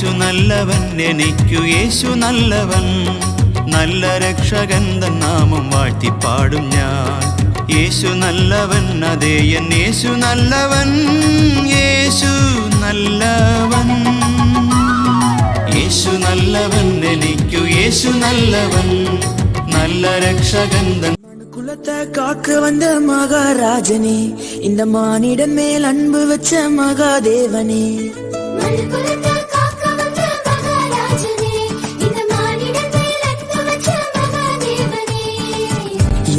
യേശു നല്ലവൻ, എനിക്കു യേശു നല്ലവൻ. നല്ല രക്ഷകൻ തൻ നാമം വാഴ്ത്തിപ്പാടും ഞാൻ. യേശു നല്ലവൻ, അതേ എൻ യേശു നല്ലവൻ. യേശു നല്ലവൻ, യേശു നല്ലവൻ, എനിക്കു യേശു നല്ലവൻ. നല്ല രക്ഷകൻ തൻ குலத்தை காக்க வந்த மகாராஜனே, இந்த மானிடன் மேல் அன்பு வச்ச மகாதேவனே.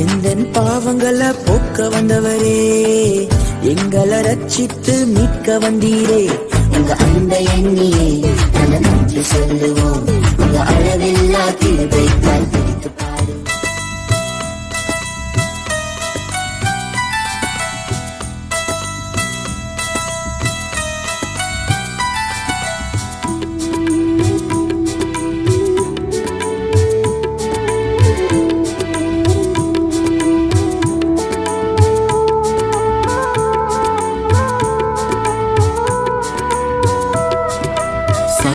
எந்தன் பாவங்களை போக்க வந்தவரே, எங்களை ரட்சித்து மீட்க வந்தீரே. உங்க அன்பை எண்ணியே நன்றி சொல்லுவோம், உங்க அளவில்லா கிருபைக்காய்